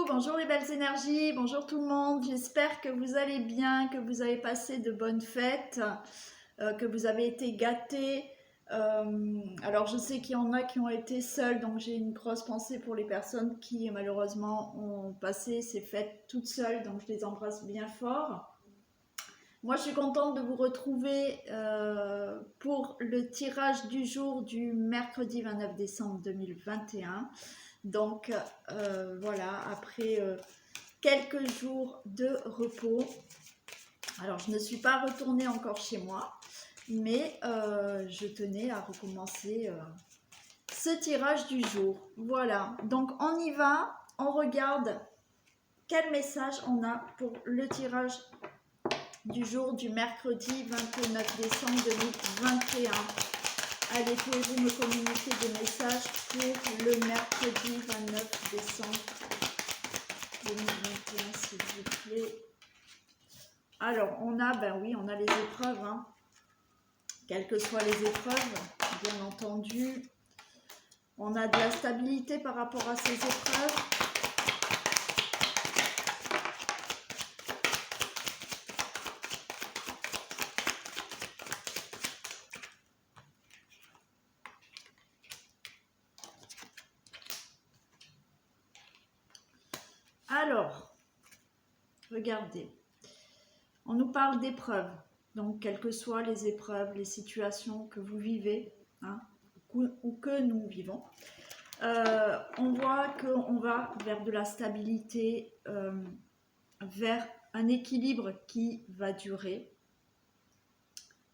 bonjour les belles énergies, bonjour tout le monde, j'espère que vous allez bien, que vous avez passé de bonnes fêtes, que vous avez été gâtés. Alors je sais qu'il y en a qui ont été seuls, donc j'ai une grosse pensée pour les personnes qui malheureusement ont passé ces fêtes toutes seules, donc je les embrasse bien fort. Moi je suis contente de vous retrouver pour le tirage du jour du mercredi 29 décembre 2021. Donc voilà, après quelques jours de repos. Alors je ne suis pas retournée encore chez moi, mais je tenais à recommencer ce tirage du jour. Voilà, donc on y va, on regarde quel message on a pour le tirage du jour du mercredi 29 décembre 2021. Allez, pouvez-vous me communiquer des messages pour le mercredi 29 décembre 2021, s'il vous plaît. Alors, on a, ben oui, on a les épreuves, hein. Quelles que soient les épreuves, bien entendu. On a de la stabilité par rapport à ces épreuves. Alors, regardez, on nous parle d'épreuves, donc quelles que soient les épreuves, les situations que vous vivez, hein, ou que nous vivons, on voit qu'on va vers de la stabilité, vers un équilibre qui va durer.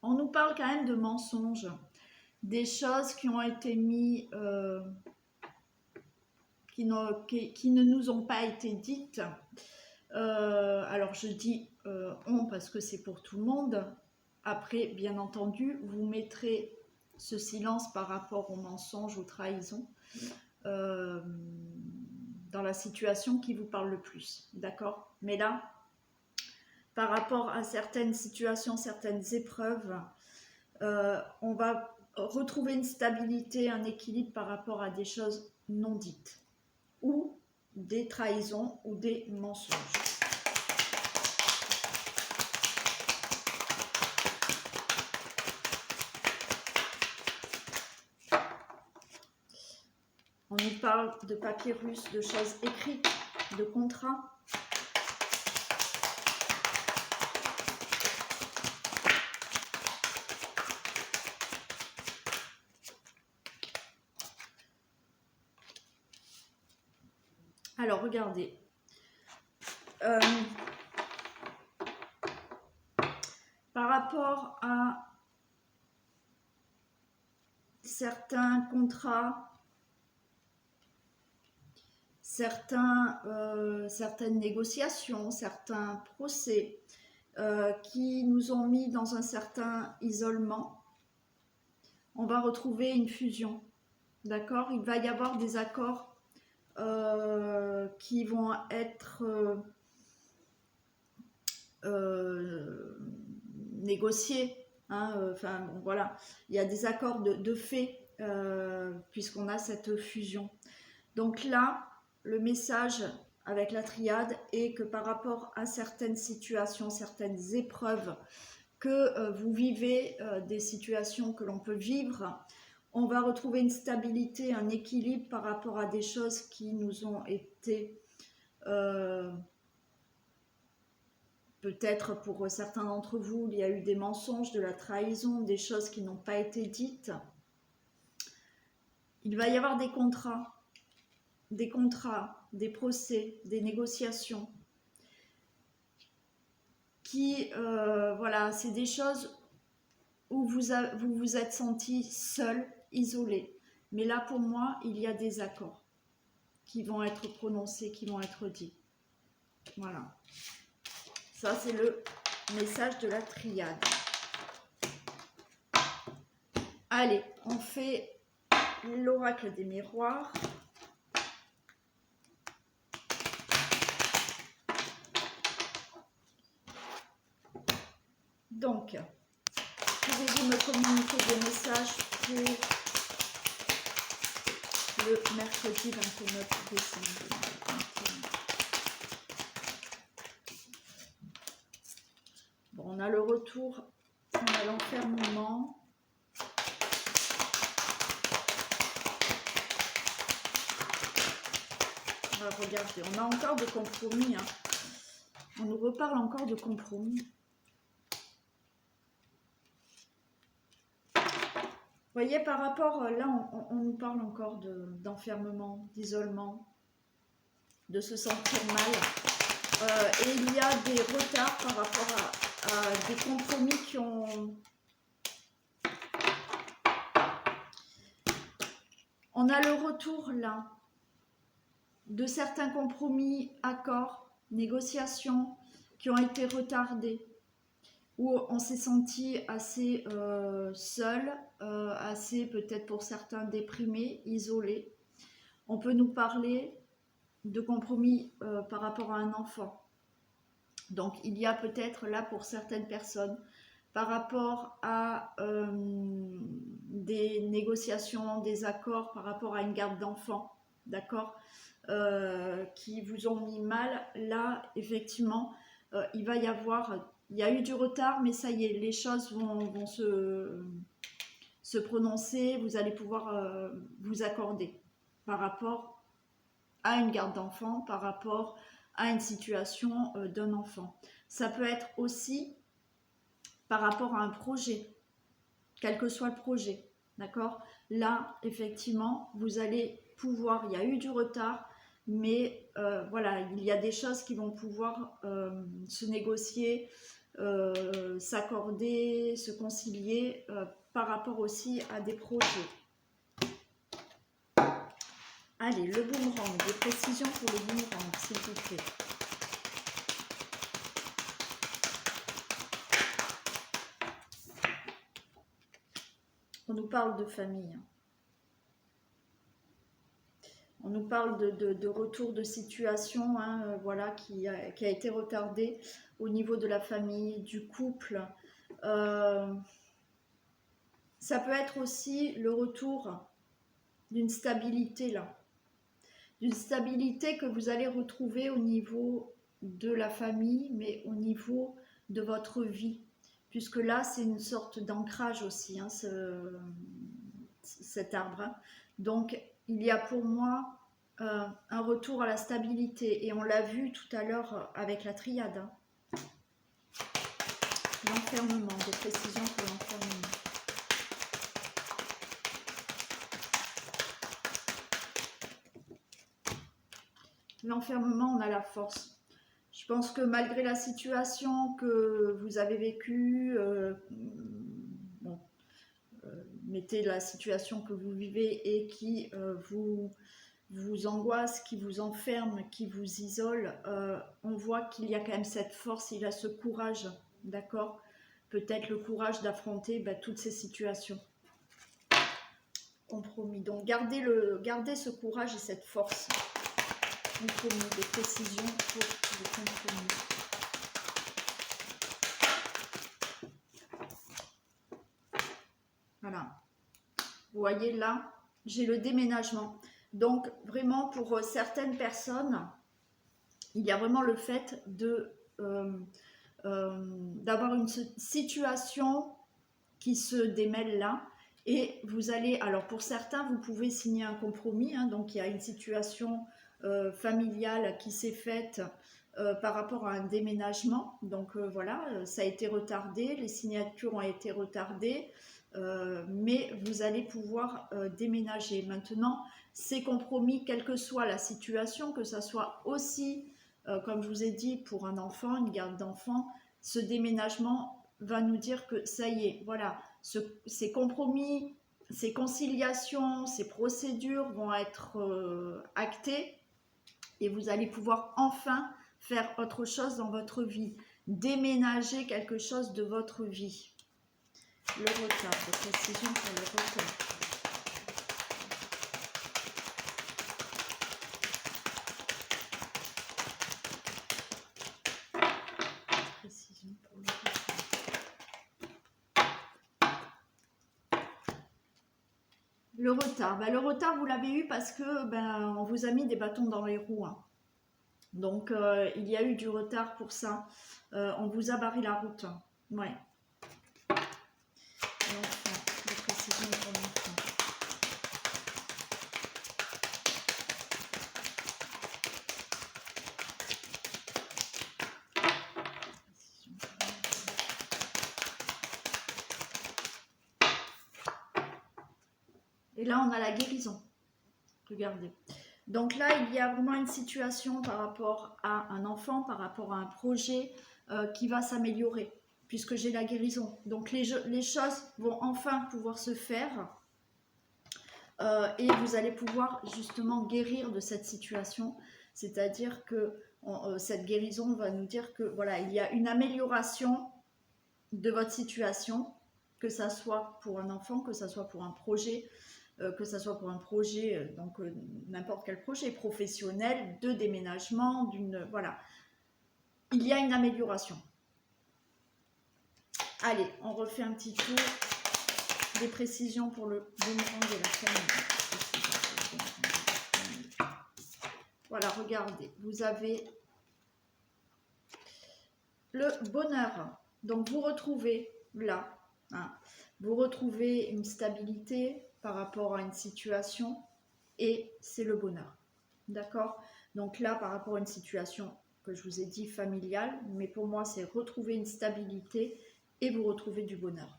On nous parle quand même de mensonges, des choses qui ont été mises, qui ne nous ont pas été dites. Alors je dis on parce que c'est pour tout le monde. Après, bien entendu, vous mettrez ce silence par rapport aux mensonges, aux trahisons, dans la situation qui vous parle le plus. D'accord? Mais là, par rapport à certaines situations, certaines épreuves, on va retrouver une stabilité, un équilibre par rapport à des choses non dites ou des trahisons ou des mensonges. On nous parle de papyrus, de choses écrites, de contrats. Alors, regardez. Par rapport à certains contrats, certaines négociations, certains procès qui nous ont mis dans un certain isolement, on va retrouver une fusion. D'accord? Il va y avoir des accords qui vont être négociés. Hein, enfin, bon, voilà. Il y a des accords de fait puisqu'on a cette fusion. Donc là, le message avec la triade est que par rapport à certaines situations, certaines épreuves que vous vivez, des situations que l'on peut vivre, on va retrouver une stabilité, un équilibre par rapport à des choses qui nous ont été, peut-être pour certains d'entre vous, il y a eu des mensonges, de la trahison, des choses qui n'ont pas été dites. Il va y avoir des contrats, des procès, des négociations qui, voilà, c'est des choses où vous vous êtes senti seul, isolé. Mais là, pour moi, il y a des accords qui vont être prononcés, qui vont être dits. Voilà. Ça, c'est le message de la triade. Allez, on fait l'oracle des miroirs. Donc, pouvez-vous me communiquer des messages pour le mercredi 29 décembre 2021? a le retour, on a l'enfermement. Regardez, on a encore de compromis. Hein. On nous reparle encore de compromis. Vous voyez, par rapport, là, on nous parle encore d'enfermement, d'isolement, de se sentir mal. Et il y a des retards par rapport à des compromis qui ont... On a le retour, là, de certains compromis, accords, négociations qui ont été retardés, où on s'est senti assez seul, assez peut-être pour certains déprimés, isolés. On peut nous parler de compromis par rapport à un enfant. Donc il y a peut-être là pour certaines personnes, par rapport à des négociations, des accords, par rapport à une garde d'enfant, d'accord, qui vous ont mis mal, là effectivement il va y avoir, il y a eu du retard, mais ça y est, les choses vont se prononcer, vous allez pouvoir vous accorder par rapport à une garde d'enfant, par rapport à une situation d'un enfant. Ça peut être aussi par rapport à un projet, quel que soit le projet, d'accord. Là effectivement vous allez pouvoir, il y a eu du retard, mais voilà, il y a des choses qui vont pouvoir se négocier, s'accorder, se concilier par rapport aussi à des projets. Allez, le boomerang, des précisions pour le boomerang, s'il vous plaît. On nous parle de famille. On nous parle de retour de situation, hein, voilà, qui a été retardé au niveau de la famille, du couple. Ça peut être aussi le retour d'une stabilité là. D'une stabilité que vous allez retrouver au niveau de la famille, mais au niveau de votre vie. Puisque là, c'est une sorte d'ancrage aussi, hein, cet arbre. Hein. Donc, il y a pour moi un retour à la stabilité. Et on l'a vu tout à l'heure avec la triade. Hein. L'enfermement, des précisions pour l'enfermement. L'enfermement, on a la force. Je pense que malgré la situation que vous avez vécue, bon, mettez la situation que vous vivez et qui vous angoisse, qui vous enferme, qui vous isole, on voit qu'il y a quand même cette force, il y a ce courage, d'accord? Peut-être le courage d'affronter toutes ces situations. Compromis. Donc gardez ce courage et cette force. Compromis, des précisions pour le compromis. Voilà. Vous voyez là, j'ai le déménagement. Donc vraiment pour certaines personnes, il y a vraiment le fait d'avoir une situation qui se démêle là. Et vous allez, alors pour certains, vous pouvez signer un compromis. Hein, donc il y a une situation familiale qui s'est faite par rapport à un déménagement. Donc voilà, ça a été retardé, les signatures ont été retardées, mais vous allez pouvoir déménager. Maintenant, ces compromis, quelle que soit la situation, que ça soit aussi, comme je vous ai dit, pour un enfant, une garde d'enfant, ce déménagement va nous dire que ça y est, voilà, ces compromis, ces conciliations, ces procédures vont être actées. Et vous allez pouvoir enfin faire autre chose dans votre vie. Déménager quelque chose de votre vie. Le retard, de précision pour le retard. Précision pour le retard. Le retard, le retard vous l'avez eu parce que on vous a mis des bâtons dans les roues. Hein. Donc il y a eu du retard pour ça. On vous a barré la route. Ouais. L'enfant, des précisions pour l'enfant. Et là, on a la guérison. Regardez. Donc là, il y a vraiment une situation par rapport à un enfant, par rapport à un projet qui va s'améliorer, puisque j'ai la guérison. Donc les choses vont enfin pouvoir se faire et vous allez pouvoir justement guérir de cette situation. C'est-à-dire que cette guérison va nous dire que voilà, il y a une amélioration de votre situation, que ça soit pour un enfant, que ça soit pour un projet, donc n'importe quel projet professionnel, de déménagement, voilà. Il y a une amélioration. Allez, on refait un petit tour des précisions pour le boomerang et la famille. Voilà, regardez, vous avez le bonheur. Donc vous retrouvez là, hein, vous retrouvez une stabilité par rapport à une situation et c'est le bonheur. D'accord? Donc là, par rapport à une situation que je vous ai dit familiale, mais pour moi, c'est retrouver une stabilité et vous retrouvez du bonheur.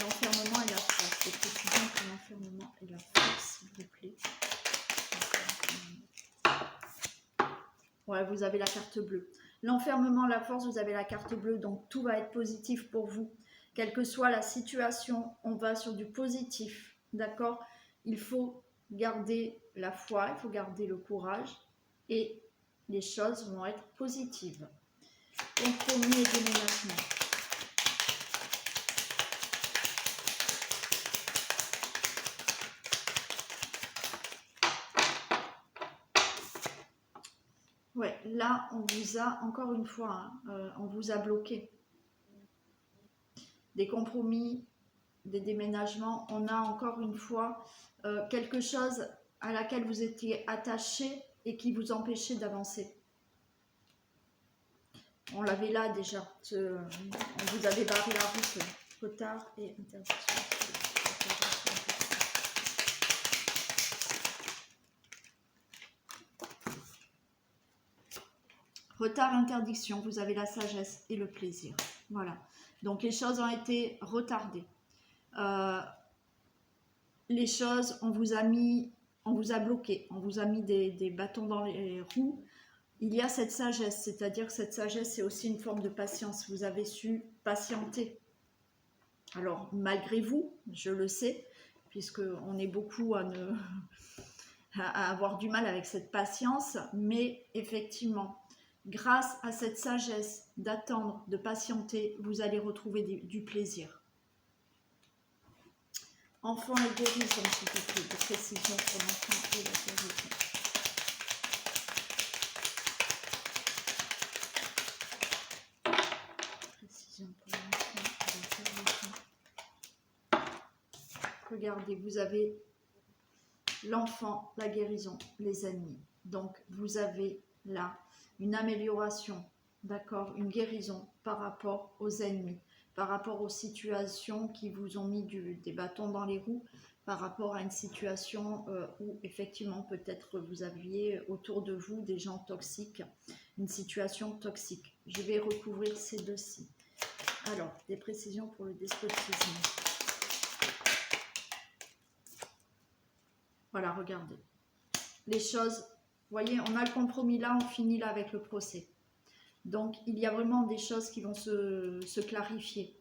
L'enfermement et la force. Des précisions pour l'enfermement et la force, s'il vous plaît. Ouais, vous avez la carte bleue. L'enfermement, la force, vous avez la carte bleue, donc tout va être positif pour vous. Quelle que soit la situation, on va sur du positif, d'accord? Il faut garder la foi, il faut garder le courage et les choses vont être positives. Compromis et déménagement. Ouais, là, on vous a, encore une fois, on vous a bloqué. Des compromis, des déménagements, on a encore une fois quelque chose à laquelle vous étiez attaché et qui vous empêchait d'avancer. On l'avait là déjà, on vous avait barré la route, retard et interdiction. Retard, interdiction, vous avez la sagesse et le plaisir. Voilà, donc les choses ont été retardées. Les choses, on vous a bloqué, on vous a mis des bâtons dans les roues. Il y a cette sagesse, c'est-à-dire que cette sagesse, c'est aussi une forme de patience. Vous avez su patienter. Alors, malgré vous, je le sais, puisqu'on est beaucoup à avoir du mal avec cette patience, mais effectivement, grâce à cette sagesse d'attendre, de patienter, vous allez retrouver du plaisir. Enfant et guérison, s'il vous plaît, de précision pour l'enfant et la guérison. Précision pour l'enfant et la guérison. Regardez, vous avez l'enfant, la guérison, les ennemis. Donc, vous avez là une amélioration, d'accord, une guérison par rapport aux ennemis, par rapport aux situations qui vous ont mis des bâtons dans les roues, par rapport à une situation où effectivement peut-être vous aviez autour de vous des gens toxiques, une situation toxique. Je vais recouvrir ces deux-ci. Alors, des précisions pour le despotisme. Voilà, regardez. Les choses, vous voyez, on a le compromis là, on finit là avec le procès. Donc, il y a vraiment des choses qui vont se clarifier.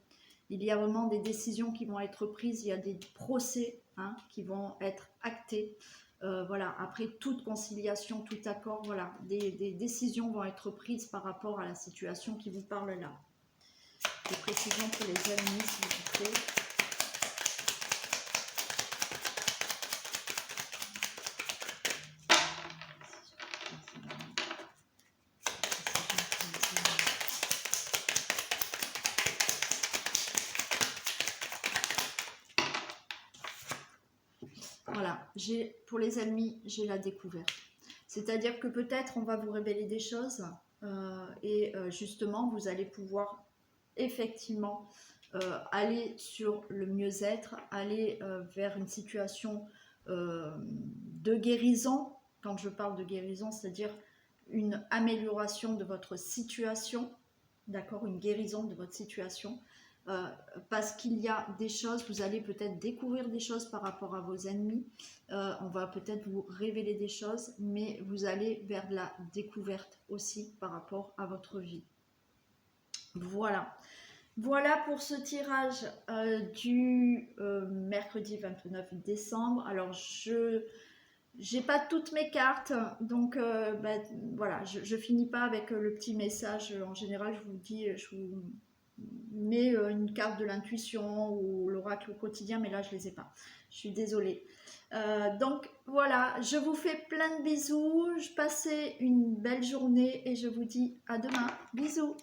Il y a vraiment des décisions qui vont être prises, il y a des procès qui vont être actés. Voilà, après toute conciliation, tout accord, voilà, des décisions vont être prises par rapport à la situation qui vous parle là. Des précisions pour les ennemis, s'il vous plaît. Voilà, pour les ennemis, j'ai la découverte. C'est-à-dire que peut-être on va vous révéler des choses et justement, vous allez pouvoir effectivement aller sur le mieux-être, aller vers une situation de guérison. Quand je parle de guérison, c'est-à-dire une amélioration de votre situation, d'accord, une guérison de votre situation, parce qu'il y a des choses, vous allez peut-être découvrir des choses par rapport à vos ennemis, on va peut-être vous révéler des choses, mais vous allez vers de la découverte aussi par rapport à votre vie. Voilà. Voilà pour ce tirage du mercredi 29 décembre. Alors, je n'ai pas toutes mes cartes, donc voilà, je finis pas avec le petit message. En général, je vous dis, je vous mets une carte de l'intuition ou l'oracle au quotidien, mais là, je les ai pas. Je suis désolée. Donc voilà, je vous fais plein de bisous. Je passais une belle journée et je vous dis à demain. Bisous.